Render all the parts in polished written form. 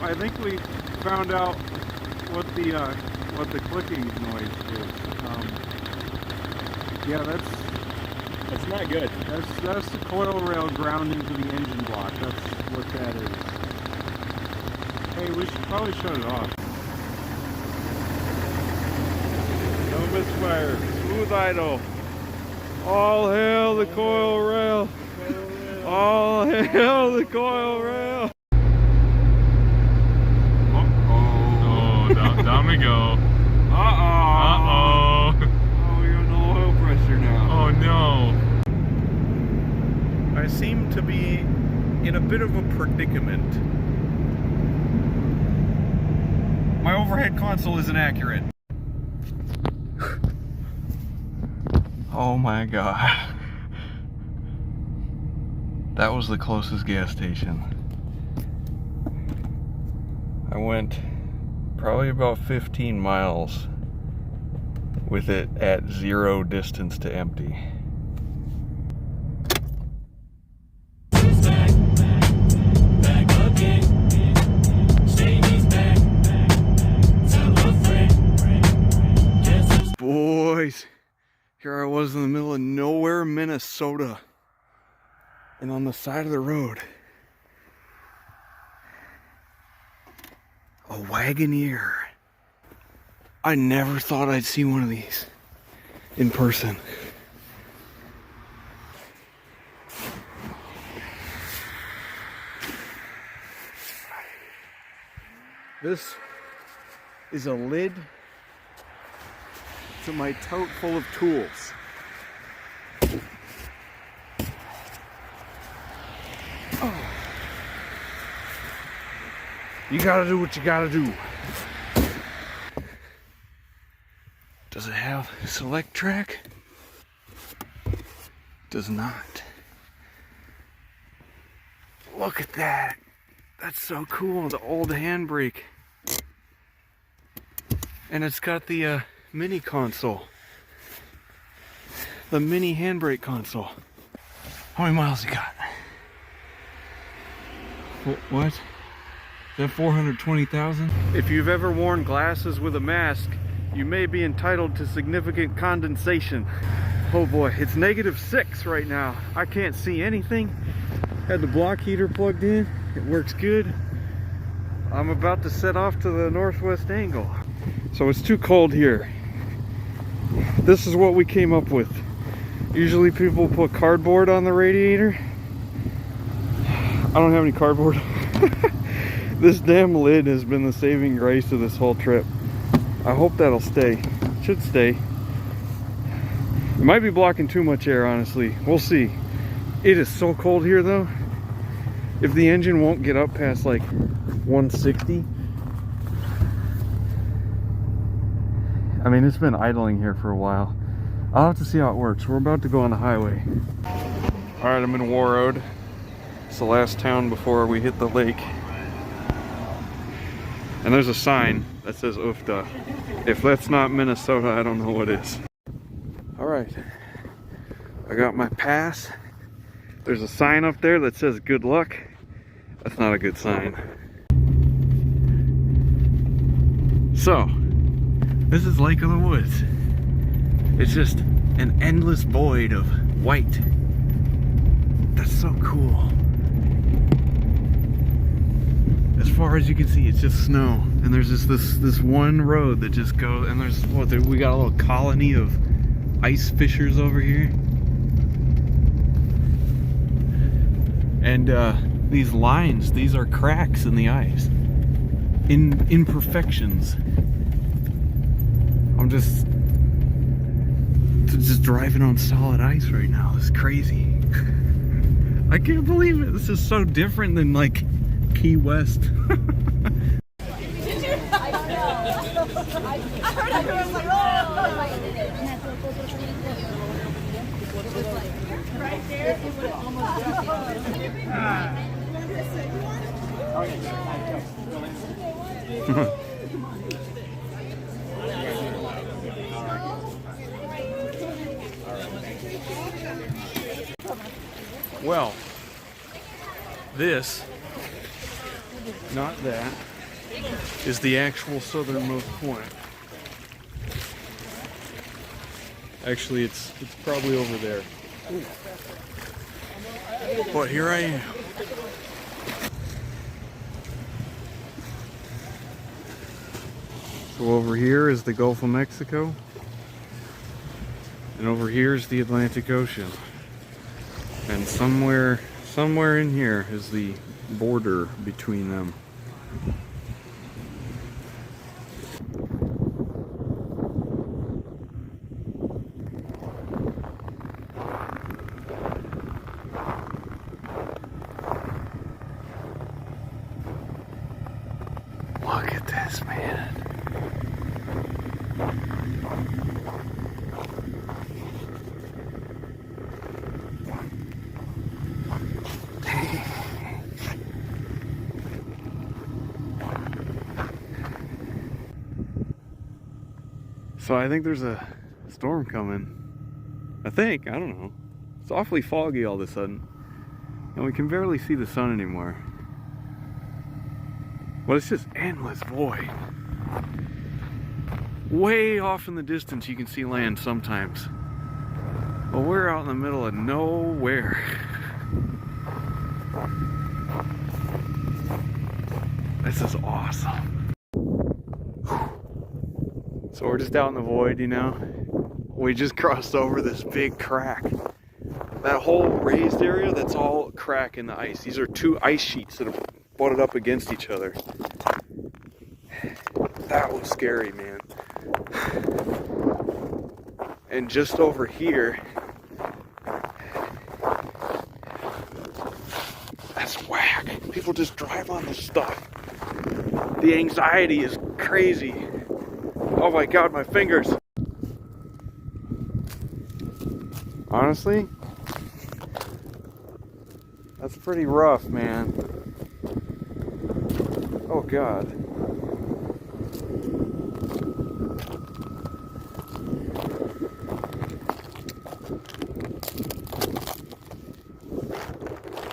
I think we found out what the clicking noise is. Yeah, That's not good. That's the coil rail ground into the engine block. That's what that is. Hey, we should probably shut it off. No misfire. Smooth idle. All hail the coil rail. All hail the coil rail. Down we go. Oh, you're on low oil pressure now. Oh no. I seem to be in a bit of a predicament. My overhead console isn't accurate. Oh my god. That was the closest gas station. I went probably about 15 miles with it at 0 distance to empty. Boys, here I was in the middle of nowhere, Minnesota, and on the side of the road, a Wagoneer. I never thought I'd see one of these in person. This is a lid to my tote full of tools. Oh. You gotta do what you gotta do. Does it have select track? Does not. Look at that. That's so cool, the old handbrake. And it's got the mini console. The mini handbrake console. How many miles you got? What? Is that 420,000? If you've ever worn glasses with a mask, you may be entitled to significant condensation. Oh boy, it's -6 right now. I can't see anything. Had the block heater plugged in. It works good. I'm about to set off to the northwest angle. So it's too cold here. This is what we came up with. Usually people put cardboard on the radiator. I don't have any cardboard. This damn lid has been the saving grace of this whole trip. I hope that'll stay. It should stay. It might be blocking too much air, honestly. We'll see. It is so cold here though. If the engine won't get up past like 160, I mean, it's been idling here for a while. I'll have to see how it works. We're about to go on the highway. All right, I'm in Warroad. It's the last town before we hit the lake. And there's a sign that says UFTA. If that's not Minnesota, I don't know what is. All right, I got my pass. There's a sign up there that says good luck. That's not a good sign. So, this is Lake of the Woods. It's just an endless void of white. That's so cool. As far as you can see, it's just snow. And there's just this one road that just goes, and there's what, we got a little colony of ice fishers over here. And these lines, these are cracks in the ice. Imperfections. I'm just driving on solid ice right now. This is crazy. I can't believe it. This is so different than like Key West. Well, this, not that. is the actual southernmost point. Actually, it's probably over there. Ooh. But here I am. So over here is the Gulf of Mexico, and over here is the Atlantic Ocean. And somewhere in here is the border between them. Look at this, man. So I think there's a storm coming. I don't know. It's awfully foggy all of a sudden. And we can barely see the sun anymore. But it's just endless void. Way off in the distance you can see land sometimes. But we're out in the middle of nowhere. This is awesome. So we're just out in the void, you know. We just crossed over this big crack. That whole raised area, that's all crack in the ice. These are two ice sheets that have butted up against each other. That was scary, man. And just over here, that's whack. People just drive on this stuff. The anxiety is crazy. Oh my God, my fingers. Honestly, that's pretty rough, man. Oh God.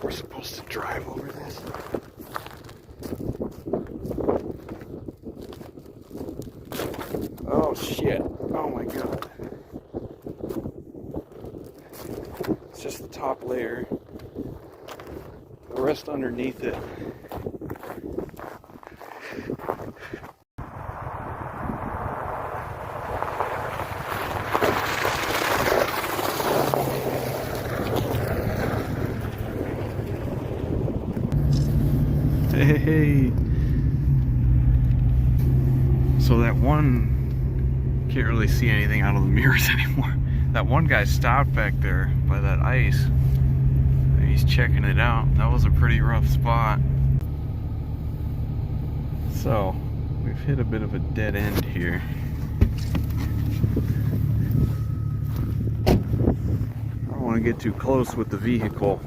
We're supposed to drive over this. Oh shit. Oh my God. It's just the top layer. The rest underneath it. Hey. So that one, can't really see anything out of the mirrors anymore. That one guy stopped back there by that ice. He's checking it out. That was a pretty rough spot. So, we've hit a bit of a dead end here. I don't want to get too close with the vehicle.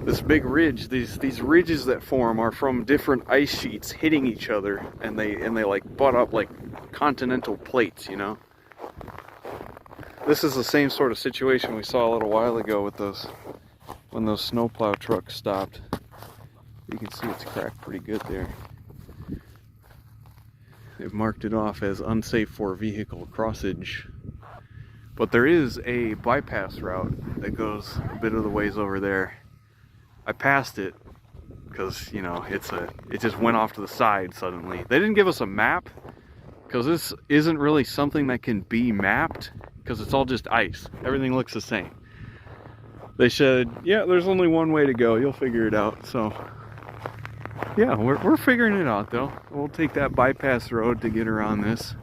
This big ridge, these ridges that form are from different ice sheets hitting each other, and they like butt up like continental plates, you know. This is the same sort of situation we saw a little while ago with those, when those snowplow trucks stopped. You can see it's cracked pretty good there. They've marked it off as unsafe for vehicle crossage. But there is a bypass route that goes a bit of the ways over there. I passed it because, you know, it just went off to the side suddenly. They didn't give us a map because this isn't really something that can be mapped because it's all just ice. Everything looks the same. They said, yeah, there's only one way to go. You'll figure it out. So, yeah, we're figuring it out though. We'll take that bypass road to get around this.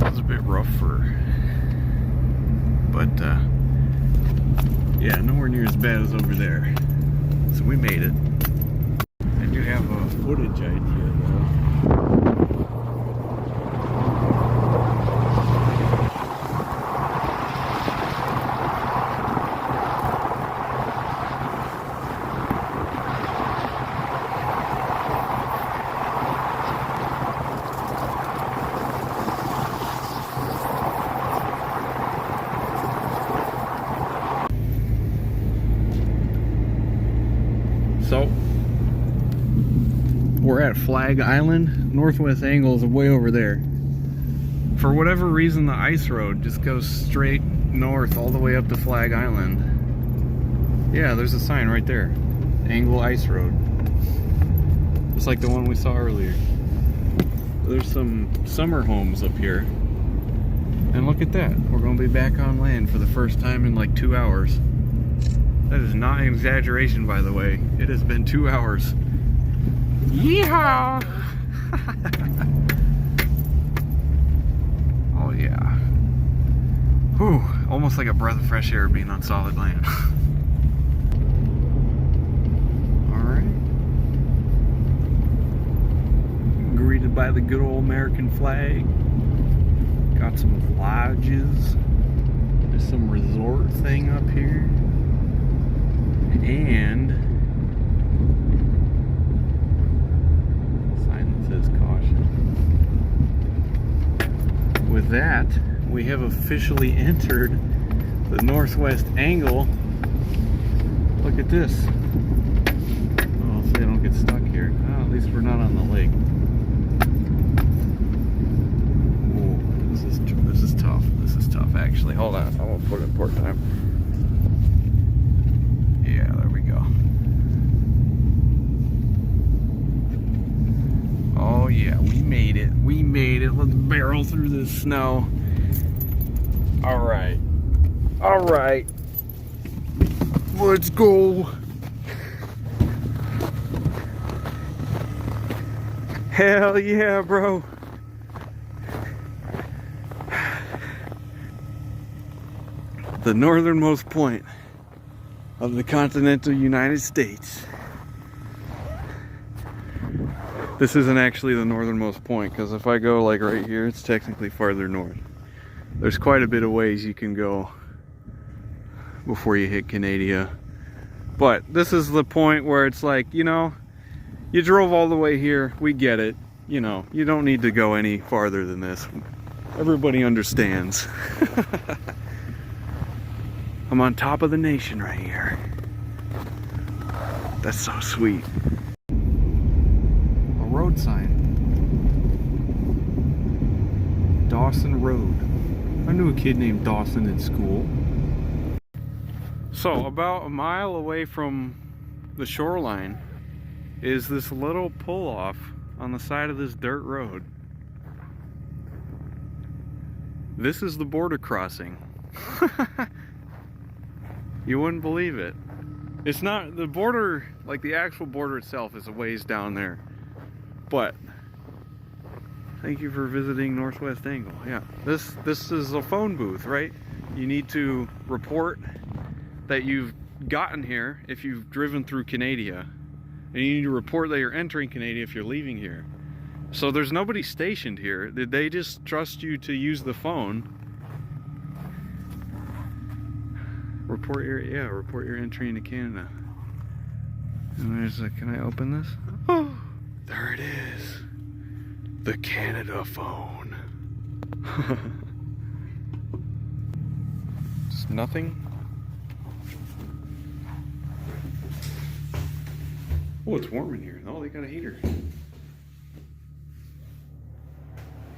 It's a bit rough but yeah, nowhere near as bad as over there. So we made it. I do have a footage idea though. We're at Flag Island. Northwest angle is way over there. For whatever reason, the ice road just goes straight north all the way up to Flag Island. Yeah, there's a sign right there. Angle Ice Road. Just like the one we saw earlier. There's some summer homes up here. And look at that. We're going to be back on land for the first time in like 2 hours. That is not an exaggeration, by the way. It has been 2 hours. Yeehaw! Oh yeah. Whew, almost like a breath of fresh air being on solid land. Alright. Greeted by the good old American flag. Got some lodges. There's some resort thing up here. And sign that says caution. With that, we have officially entered the northwest angle. Look at this. Oh, hopefully I don't get stuck here. Oh, at least we're not on the lake. Ooh, this is tough. This is tough actually. Hold on, I won't put it in port time. Yeah, there we go. Oh yeah, we made it. We made it. Let's barrel through this snow. All right. All right. Let's go. Hell yeah, bro. The northernmost point of the continental United States. This isn't actually the northernmost point, because if I go like right here, it's technically farther north. There's quite a bit of ways you can go before you hit Canada. But this is the point where it's like, you know, you drove all the way here, we get it. You know, you don't need to go any farther than this. Everybody understands. I'm on top of the nation right here. That's so sweet. A road sign. Dawson Road. I knew a kid named Dawson in school. So about a mile away from the shoreline is this little pull-off on the side of this dirt road. This is the border crossing. You wouldn't believe it. It's not the border, like the actual border itself is a ways down there. But thank you for visiting Northwest Angle. Yeah, this is a phone booth, right? You need to report that you've gotten here if you've driven through Canada, and you need to report that you're entering Canada if you're leaving here. So there's nobody stationed here. They just trust you to use the phone. Report your entry into Canada. And there's a, can I open this? Oh, there it is. The Canada phone. Just nothing. Oh, it's warm in here. Oh, they got a heater.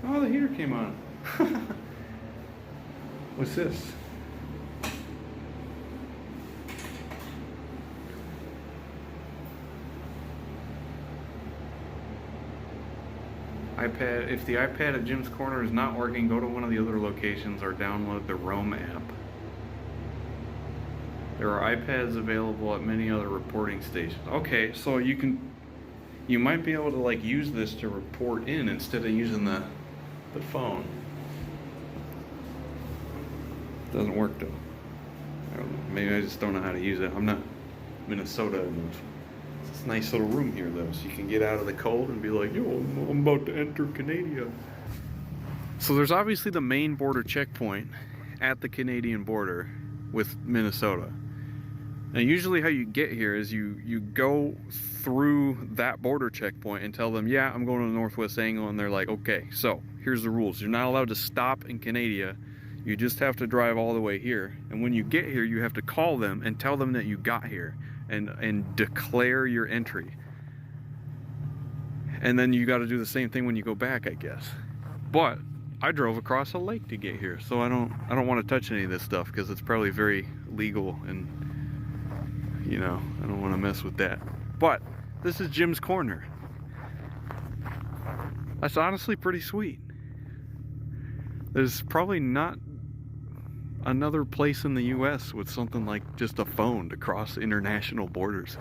Oh, the heater came on. What's this? iPad. If the iPad at Jim's Corner is not working, go to one of the other locations or download the Roam app. There are iPads available at many other reporting stations. Okay, so you might be able to like use this to report in instead of using the phone. Doesn't work though. I don't know. Maybe I just don't know how to use it. I'm not Minnesota enough. It's a nice little room here though, so you can get out of the cold and be like, yo, I'm about to enter Canada. So there's obviously the main border checkpoint at the Canadian border with Minnesota. Now usually how you get here is you go through that border checkpoint and tell them, yeah, I'm going to the Northwest Angle, and they're like, okay, so here's the rules. You're not allowed to stop in Canada. You just have to drive all the way here. And when you get here, you have to call them and tell them that you got here and declare your entry. And then you got to do the same thing when you go back, I guess. But I drove across a lake to get here, so I don't want to touch any of this stuff because it's probably very legal, and you know, I don't want to mess with that. But this is Jim's Corner. That's honestly pretty sweet. There's probably not another place in the US with something like just a phone to cross international borders.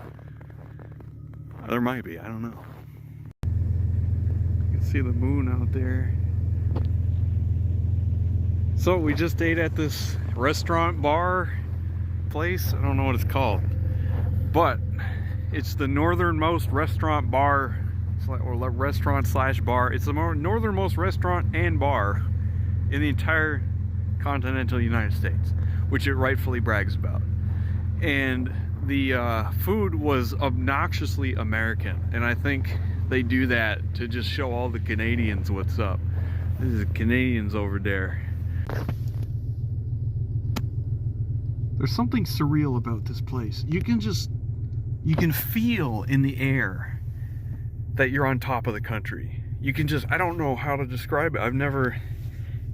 There might be, I don't know. You can see the moon out there. So we just ate at this restaurant bar place. I don't know what it's called, but it's the northernmost restaurant bar, or restaurant slash bar. It's the northernmost restaurant and bar in the entire continental United States, which it rightfully brags about. And the food was obnoxiously American, and I think they do that to just show all the Canadians what's up. This is the Canadians over there. There's something surreal about this place. You can feel in the air that you're on top of the country. You can just, I don't know how to describe it.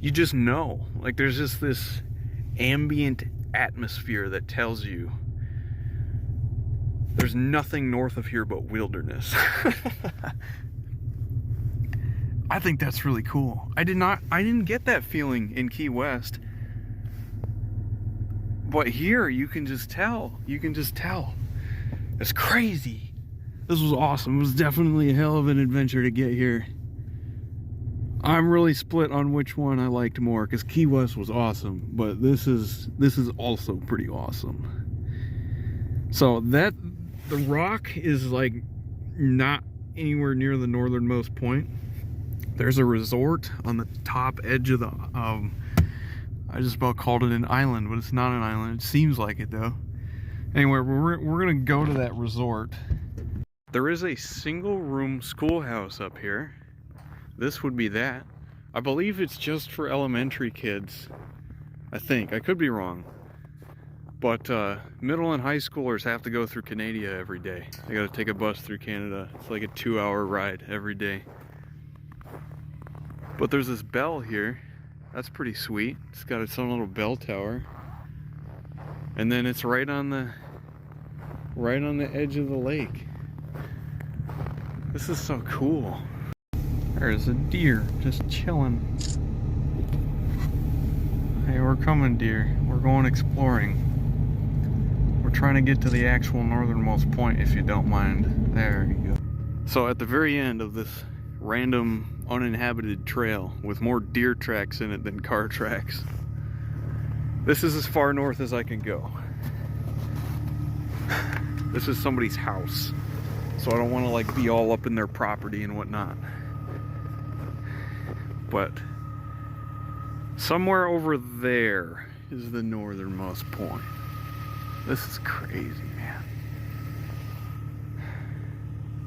You just know. Like, there's just this ambient atmosphere that tells you there's nothing north of here but wilderness. I think that's really cool. I didn't get that feeling in Key West. But here you can just tell. It's crazy. This was awesome. It was definitely a hell of an adventure to get here. I'm really split on which one I liked more, because Key West was awesome, but this is also pretty awesome. So the rock is like not anywhere near the northernmost point. There's a resort on the top edge of the I just about called it an island, but it's not an island. It seems like it though. Anyway, we're gonna go to that resort. There is a single room schoolhouse up here. This would be that. I believe it's just for elementary kids. I think. I could be wrong. But middle and high schoolers have to go through Canada every day. They gotta take a bus through Canada. It's like a 2-hour ride every day. But there's this bell here. That's pretty sweet. It's got its own little bell tower. And then it's right on the edge of the lake. This is so cool. There's a deer just chilling. Hey, we're coming, deer. We're going exploring. We're trying to get to the actual northernmost point, if you don't mind. There you go. So at the very end of this random uninhabited trail with more deer tracks in it than car tracks, this is as far north as I can go. This is somebody's house, so I don't want to like be all up in their property and whatnot. But somewhere over there is the northernmost point. This is crazy, man.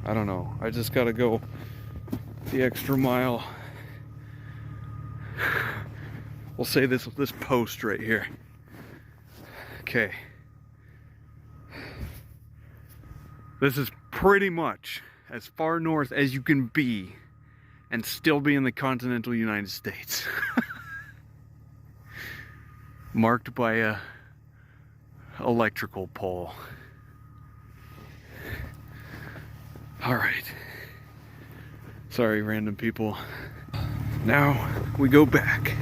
I don't know. I just gotta go the extra mile. We'll say this post right here. Okay. This is pretty much as far north as you can be and still be in the continental United States. Marked by a electrical pole. All right. Sorry, random people. Now we go back.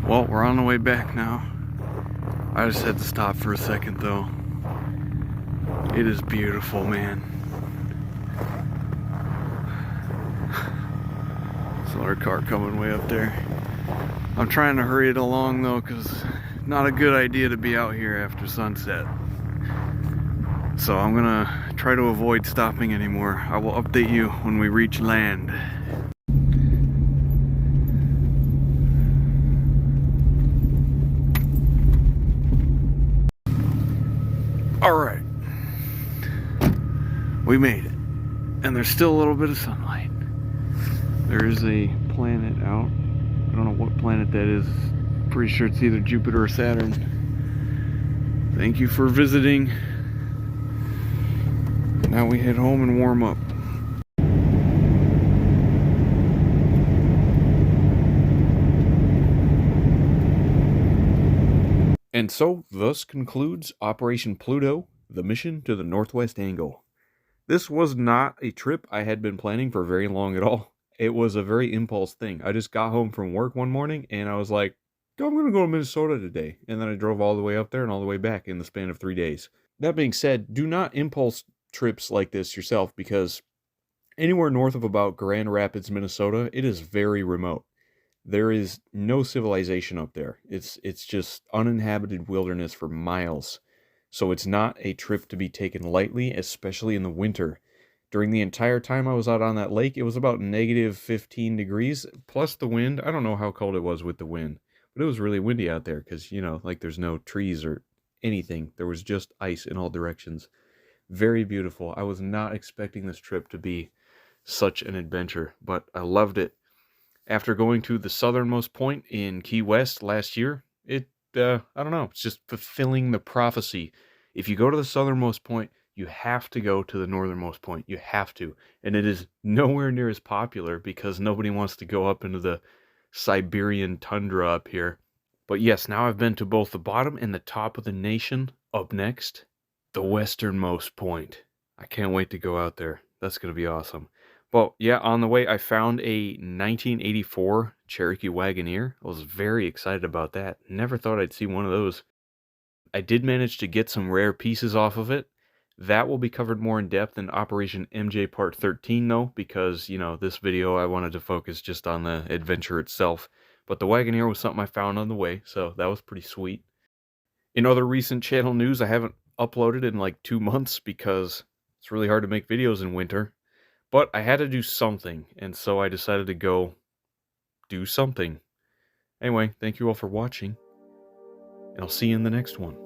Well, we're on the way back now. I just had to stop for a second though. It is beautiful, man. There's another car coming way up there. I'm trying to hurry it along though, because not a good idea to be out here after sunset. So I'm gonna try to avoid stopping anymore. I will update you when we reach land. All right, We made it. And there's still a little bit of sunlight. There is a planet out. I don't know what planet that is. Pretty sure it's either Jupiter or Saturn. Thank you for visiting. Now we head home and warm up. And so, thus concludes Operation Pluto, the mission to the Northwest Angle. This was not a trip I had been planning for very long at all. It was a very impulse thing. I just got home from work one morning and I was like, I'm going to go to Minnesota today. And then I drove all the way up there and all the way back in the span of 3 days. That being said, do not impulse trips like this yourself, because anywhere north of about Grand Rapids, Minnesota, it is very remote. There is no civilization up there. It's just uninhabited wilderness for miles. So it's not a trip to be taken lightly, especially in the winter. During the entire time I was out on that lake, it was about negative 15 degrees, plus the wind. I don't know how cold it was with the wind, but it was really windy out there because, you know, like there's no trees or anything. There was just ice in all directions. Very beautiful. I was not expecting this trip to be such an adventure, but I loved it. After going to the southernmost point in Key West last year, I don't know, it's just fulfilling the prophecy. If you go to the southernmost point, you have to go to the northernmost point. You have to. And it is nowhere near as popular because nobody wants to go up into the Siberian tundra up here. But yes, now I've been to both the bottom and the top of the nation. Up next, the westernmost point. I can't wait to go out there. That's going to be awesome. Well, yeah, on the way, I found a 1984 Cherokee Wagoneer. I was very excited about that. Never thought I'd see one of those. I did manage to get some rare pieces off of it. That will be covered more in depth in Operation MJ Part 13, though, because, you know, this video I wanted to focus just on the adventure itself. But the Wagoneer was something I found on the way, so that was pretty sweet. In other recent channel news, I haven't uploaded in like 2 months because it's really hard to make videos in winter. But I had to do something, and so I decided to go do something. Anyway, thank you all for watching, and I'll see you in the next one.